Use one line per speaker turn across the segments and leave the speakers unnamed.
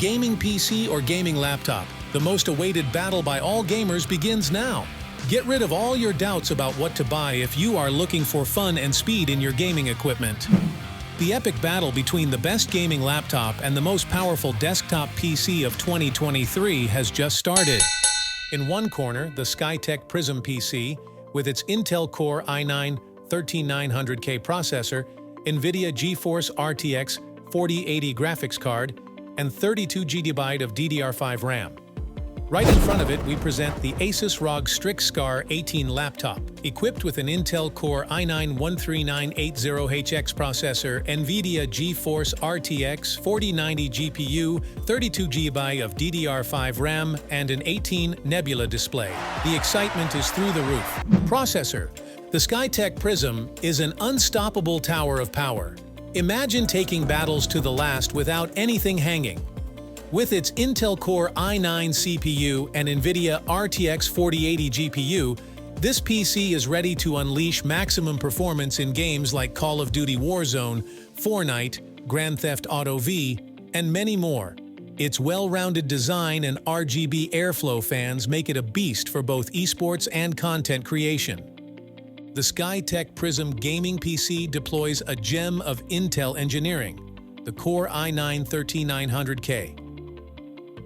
Gaming PC or gaming laptop? The most awaited battle by all gamers begins now. Get rid of all your doubts about what to buy if you are looking for fun and speed in your gaming equipment. The epic battle between the best gaming laptop and the most powerful desktop PC of 2023 has just started. In one corner, the Skytech Prism PC, with its Intel Core i9-13900K processor, NVIDIA GeForce RTX 4080 graphics card, and 32 GB of DDR5 RAM. Right in front of it, we present the ASUS ROG Strix Scar 18 laptop, equipped with an Intel Core i9-13980HX processor, NVIDIA GeForce RTX 4090 GPU, 32 GB of DDR5 RAM, and an 18 Nebula display. The excitement is through the roof. Processor. The Skytech Prism is an unstoppable tower of power. Imagine taking battles to the last without anything hanging. With its Intel Core i9 CPU and NVIDIA RTX 4080 GPU, this PC is ready to unleash maximum performance in games like Call of Duty Warzone, Fortnite, Grand Theft Auto V, and many more. Its well-rounded design and RGB airflow fans make it a beast for both esports and content creation. The Skytech Prism gaming PC deploys a gem of Intel engineering, the Core i9-13900K.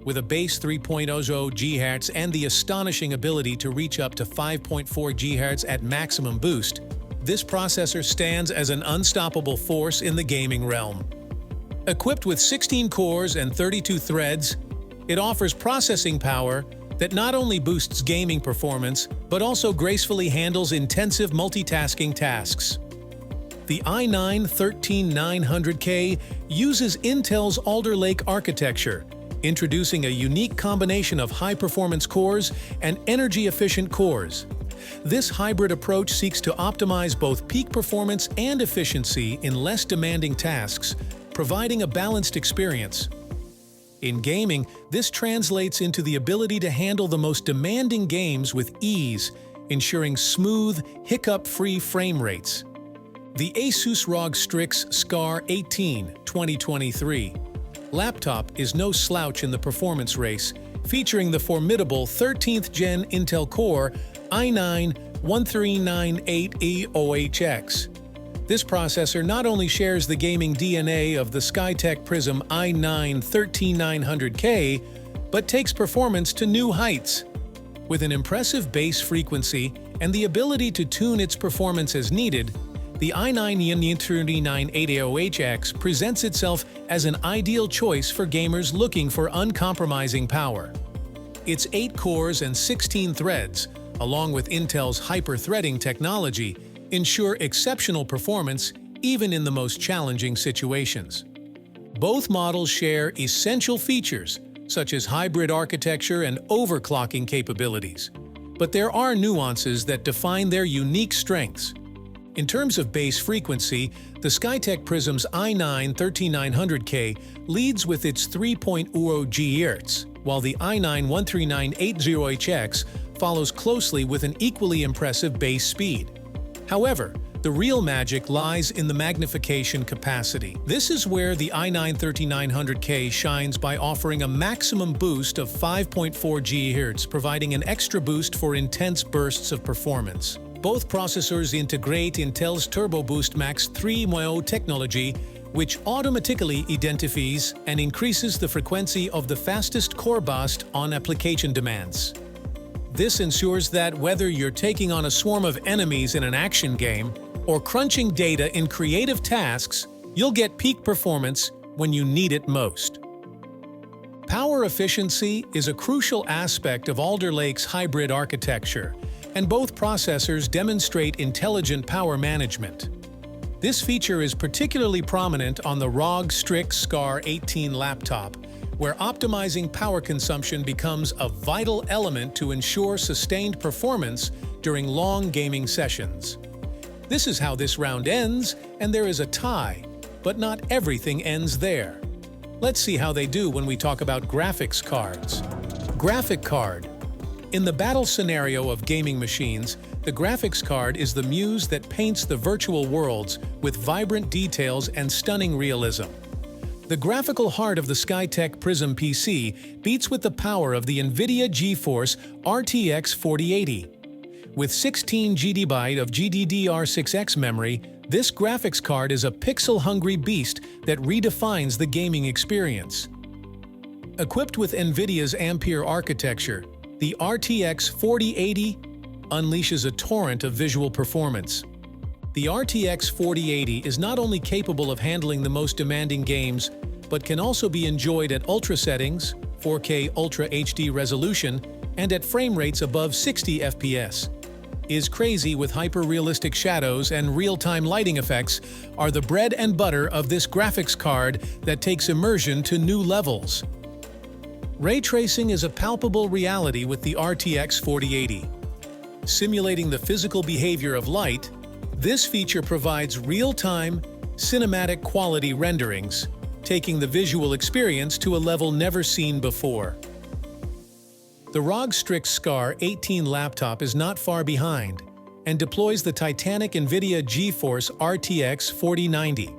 With a base 3.0 GHz and the astonishing ability to reach up to 5.4 GHz at maximum boost, this processor stands as an unstoppable force in the gaming realm. Equipped with 16 cores and 32 threads, it offers processing power that not only boosts gaming performance, but also gracefully handles intensive multitasking tasks. The i9-13900K uses Intel's Alder Lake architecture, introducing a unique combination of high-performance cores and energy-efficient cores. This hybrid approach seeks to optimize both peak performance and efficiency in less demanding tasks, providing a balanced experience. In gaming, this translates into the ability to handle the most demanding games with ease, ensuring smooth, hiccup-free frame rates. The ASUS ROG Strix Scar 18 2023 laptop is no slouch in the performance race, featuring the formidable 13th Gen Intel Core i9-13980HX. This processor not only shares the gaming DNA of the Skytech Prism i9-13900K, but takes performance to new heights. With an impressive base frequency and the ability to tune its performance as needed, the i9-13980HX presents itself as an ideal choice for gamers looking for uncompromising power. Its 8 cores and 16 threads, along with Intel's hyper-threading technology, ensure exceptional performance even in the most challenging situations. Both models share essential features, such as hybrid architecture and overclocking capabilities. But there are nuances that define their unique strengths. In terms of base frequency, the Skytech Prism's i9-13900K leads with its 3.0 GHz, while the i9-13980HX follows closely with an equally impressive base speed. However, the real magic lies in the magnification capacity. This is where the i9-13900K shines by offering a maximum boost of 5.4 GHz, providing an extra boost for intense bursts of performance. Both processors integrate Intel's Turbo Boost Max 3.0 technology, which automatically identifies and increases the frequency of the fastest core burst on application demands. This ensures that whether you're taking on a swarm of enemies in an action game or crunching data in creative tasks, you'll get peak performance when you need it most. Power efficiency is a crucial aspect of Alder Lake's hybrid architecture, and both processors demonstrate intelligent power management. This feature is particularly prominent on the ROG Strix Scar 18 laptop, where optimizing power consumption becomes a vital element to ensure sustained performance during long gaming sessions. This is how this round ends, and there is a tie, but not everything ends there. Let's see how they do when we talk about graphics cards. Graphic card. In the battle scenario of gaming machines, the graphics card is the muse that paints the virtual worlds with vibrant details and stunning realism. The graphical heart of the Skytech Prism PC beats with the power of the NVIDIA GeForce RTX 4080. With 16 GB of GDDR6X memory, this graphics card is a pixel-hungry beast that redefines the gaming experience. Equipped with NVIDIA's Ampere architecture, the RTX 4080 unleashes a torrent of visual performance. The RTX 4080 is not only capable of handling the most demanding games, but can also be enjoyed at ultra settings, 4K Ultra HD resolution, and at frame rates above 60 FPS. Is crazy with hyper-realistic shadows and real-time lighting effects are the bread and butter of this graphics card that takes immersion to new levels. Ray tracing is a palpable reality with the RTX 4080. Simulating the physical behavior of light, this feature provides real-time, cinematic quality renderings, taking the visual experience to a level never seen before. The ROG Strix Scar 18 laptop is not far behind and deploys the titanic NVIDIA GeForce RTX 4090.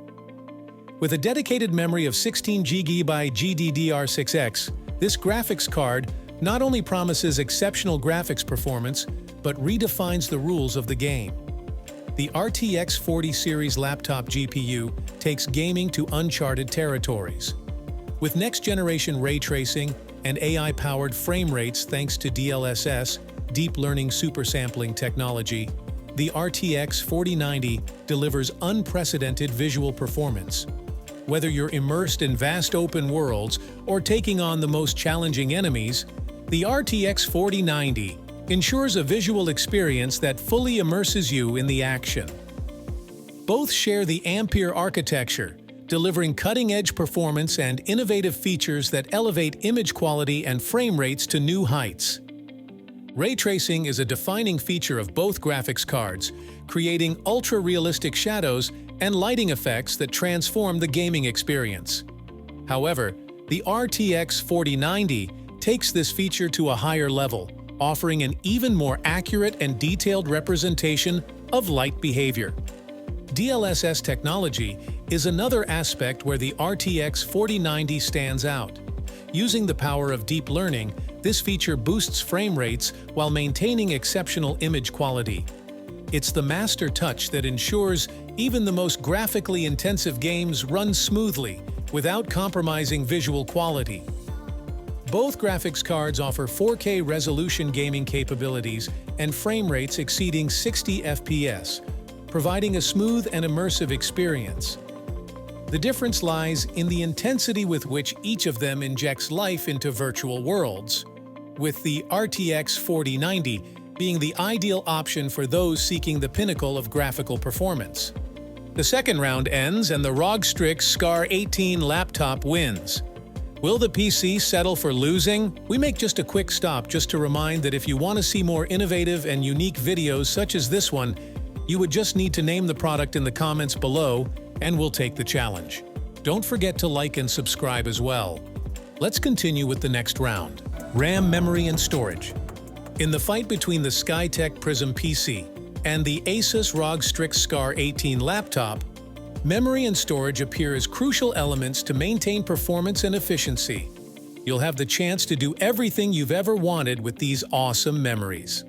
With a dedicated memory of 16 GB GDDR6X, this graphics card not only promises exceptional graphics performance, but redefines the rules of the game. The RTX 40 series laptop GPU takes gaming to uncharted territories. With next-generation ray tracing and AI-powered frame rates thanks to DLSS, deep learning supersampling technology, the RTX 4090 delivers unprecedented visual performance. Whether you're immersed in vast open worlds or taking on the most challenging enemies, the RTX 4090 ensures a visual experience that fully immerses you in the action. Both share the Ampere architecture, delivering cutting-edge performance and innovative features that elevate image quality and frame rates to new heights. Ray tracing is a defining feature of both graphics cards, creating ultra-realistic shadows and lighting effects that transform the gaming experience. However, the RTX 4090 takes this feature to a higher level, offering an even more accurate and detailed representation of light behavior. DLSS technology is another aspect where the RTX 4090 stands out. Using the power of deep learning, this feature boosts frame rates while maintaining exceptional image quality. It's the master touch that ensures even the most graphically intensive games run smoothly without compromising visual quality. Both graphics cards offer 4K resolution gaming capabilities and frame rates exceeding 60 FPS, providing a smooth and immersive experience. The difference lies in the intensity with which each of them injects life into virtual worlds, with the RTX 4090 being the ideal option for those seeking the pinnacle of graphical performance. The second round ends and the ROG Strix Scar 18 laptop wins. Will the PC settle for losing? We make just a quick stop just to remind that if you want to see more innovative and unique videos such as this one, you would just need to name the product in the comments below and we'll take the challenge. Don't forget to like and subscribe as well. Let's continue with the next round. RAM, memory, and storage. In the fight between the Skytech Prism PC and the ASUS ROG Strix Scar 18 laptop, memory and storage appear as crucial elements to maintain performance and efficiency. You'll have the chance to do everything you've ever wanted with these awesome memories.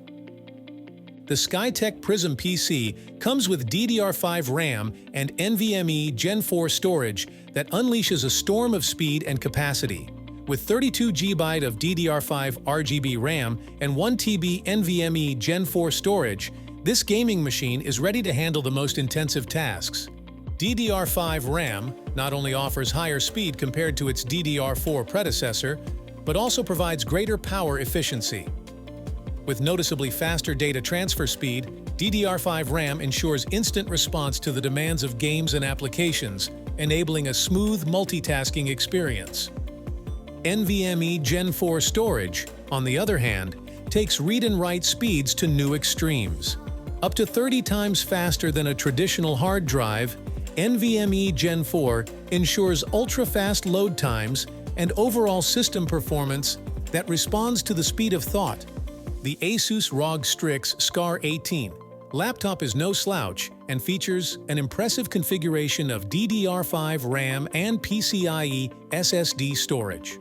The Skytech Prism PC comes with DDR5 RAM and NVMe Gen 4 storage that unleashes a storm of speed and capacity. With 32 GB of DDR5 RGB RAM and 1 TB NVMe Gen 4 storage, this gaming machine is ready to handle the most intensive tasks. DDR5 RAM not only offers higher speed compared to its DDR4 predecessor, but also provides greater power efficiency. With noticeably faster data transfer speed, DDR5 RAM ensures instant response to the demands of games and applications, enabling a smooth multitasking experience. NVMe Gen 4 storage, on the other hand, takes read and write speeds to new extremes. Up to 30 times faster than a traditional hard drive, NVMe Gen 4 ensures ultra-fast load times and overall system performance that responds to the speed of thought. The ASUS ROG Strix Scar 18 laptop is no slouch and features an impressive configuration of DDR5 RAM and PCIe SSD storage.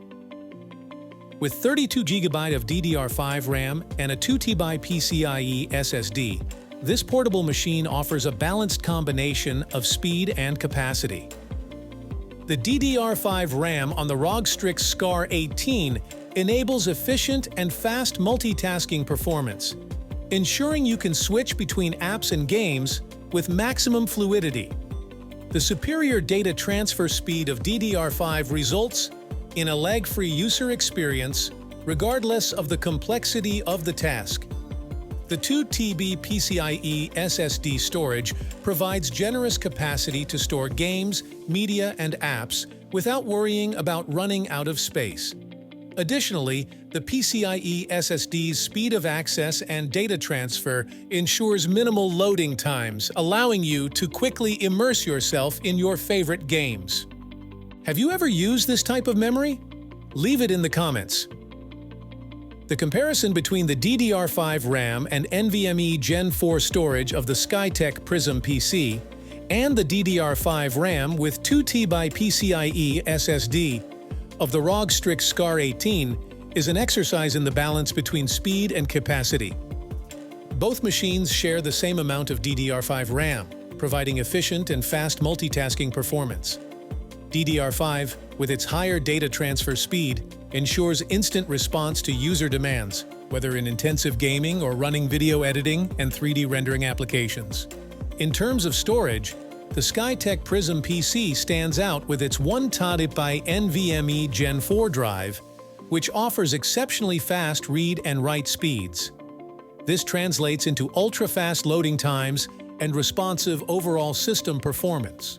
With 32 GB of DDR5 RAM and a 2 TB PCIe SSD, this portable machine offers a balanced combination of speed and capacity. The DDR5 RAM on the ROG Strix SCAR 18 enables efficient and fast multitasking performance, ensuring you can switch between apps and games with maximum fluidity. The superior data transfer speed of DDR5 results in a lag-free user experience regardless of the complexity of the task. The 2 TB PCIe SSD storage provides generous capacity to store games, media, and apps without worrying about running out of space. Additionally, the PCIe SSD's speed of access and data transfer ensures minimal loading times, allowing you to quickly immerse yourself in your favorite games. Have you ever used this type of memory? Leave it in the comments. The comparison between the DDR5 RAM and NVMe Gen 4 storage of the Skytech Prism PC and the DDR5 RAM with 2 TB PCIe SSD of the ROG Strix SCAR 18 is an exercise in the balance between speed and capacity. Both machines share the same amount of DDR5 RAM, providing efficient and fast multitasking performance. DDR5, with its higher data transfer speed, ensures instant response to user demands, whether in intensive gaming or running video editing and 3D rendering applications. In terms of storage, the Skytech Prism PC stands out with its 1 TB NVMe Gen 4 drive, which offers exceptionally fast read and write speeds. This translates into ultra-fast loading times and responsive overall system performance.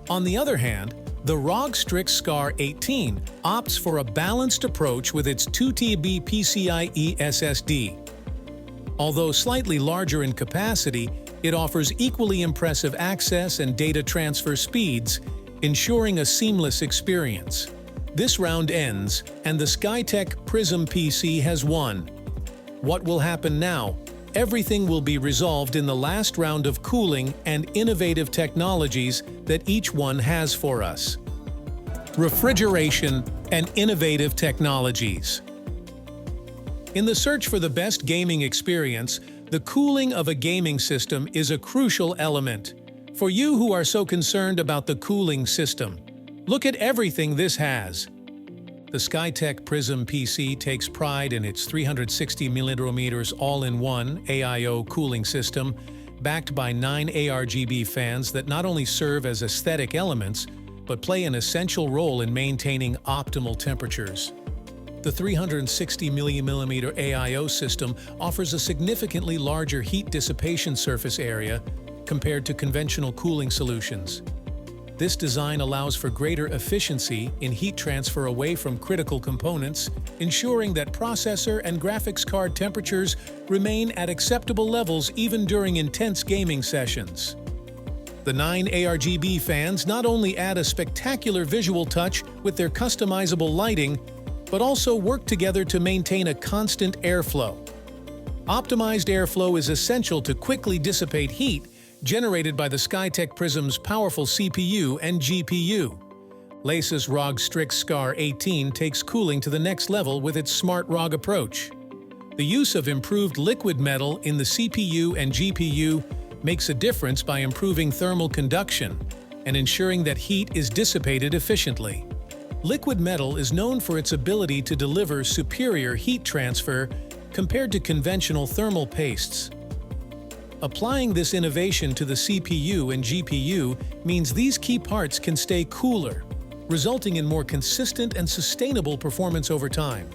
On the other hand, the ROG Strix SCAR 18 opts for a balanced approach with its 2 TB PCIe SSD. Although slightly larger in capacity, it offers equally impressive access and data transfer speeds, ensuring a seamless experience. This round ends, and the Skytech Prism PC has won. What will happen now? Everything will be resolved in the last round of cooling and innovative technologies that each one has for us. Refrigeration and innovative technologies. In the search for the best gaming experience, the cooling of a gaming system is a crucial element. For you who are so concerned about the cooling system, look at everything this has. The Skytech Prism PC takes pride in its 360mm all-in-one AIO cooling system, backed by 9 ARGB fans that not only serve as aesthetic elements, but play an essential role in maintaining optimal temperatures. The 360mm AIO system offers a significantly larger heat dissipation surface area compared to conventional cooling solutions. This design allows for greater efficiency in heat transfer away from critical components, ensuring that processor and graphics card temperatures remain at acceptable levels even during intense gaming sessions. The 9 ARGB fans not only add a spectacular visual touch with their customizable lighting, but also work together to maintain a constant airflow. Optimized airflow is essential to quickly dissipate heat generated by the Skytech Prism's powerful CPU and GPU. ASUS ROG Strix SCAR 18 takes cooling to the next level with its smart ROG approach. The use of improved liquid metal in the CPU and GPU makes a difference by improving thermal conduction and ensuring that heat is dissipated efficiently. Liquid metal is known for its ability to deliver superior heat transfer compared to conventional thermal pastes. Applying this innovation to the CPU and GPU means these key parts can stay cooler, resulting in more consistent and sustainable performance over time.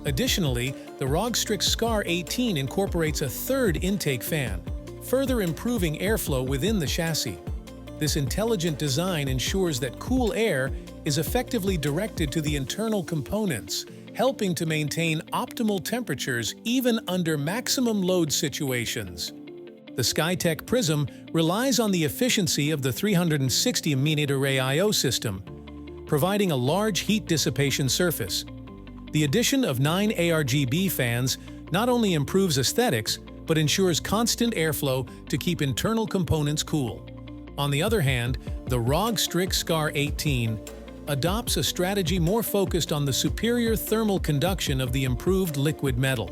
Additionally, the ROG Strix SCAR 18 incorporates a third intake fan, further improving airflow within the chassis. This intelligent design ensures that cool air is effectively directed to the internal components, helping to maintain optimal temperatures even under maximum load situations. The Skytech Prism relies on the efficiency of the 360mm AIO system, providing a large heat dissipation surface. The addition of 9 ARGB fans not only improves aesthetics, but ensures constant airflow to keep internal components cool. On the other hand, the ROG Strix Scar 18 adopts a strategy more focused on the superior thermal conduction of the improved liquid metal.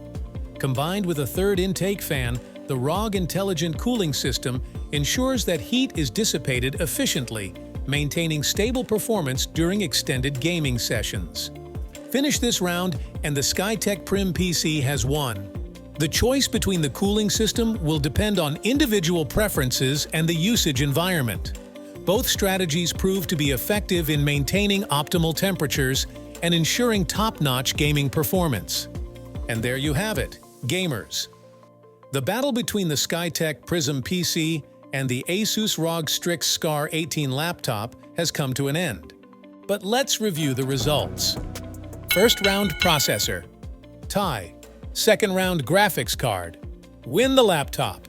Combined with a third intake fan, the ROG Intelligent Cooling System ensures that heat is dissipated efficiently, maintaining stable performance during extended gaming sessions. Finish this round and the Skytech Prim PC has won. The choice between the cooling system will depend on individual preferences and the usage environment. Both strategies prove to be effective in maintaining optimal temperatures and ensuring top-notch gaming performance. And there you have it, gamers. The battle between the Skytech Prism PC and the ASUS ROG Strix Scar 18 laptop has come to an end. But let's review the results. First round processor. Tie. Second round graphics card. Win the laptop.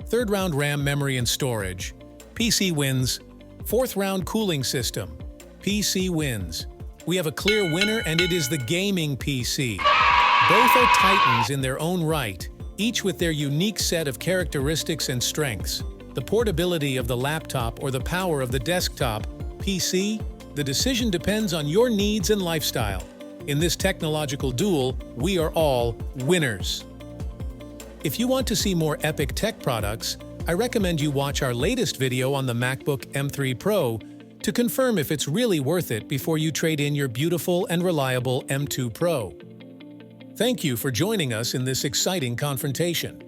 Third round RAM, memory, and storage. PC wins. Fourth round cooling system. PC wins. We have a clear winner, and it is the gaming PC. Both are titans in their own right, each with their unique set of characteristics and strengths. The portability of the laptop or the power of the desktop PC, the decision depends on your needs and lifestyle. In this technological duel, we are all winners. If you want to see more epic tech products, I recommend you watch our latest video on the MacBook M3 Pro to confirm if it's really worth it before you trade in your beautiful and reliable M2 Pro. Thank you for joining us in this exciting confrontation.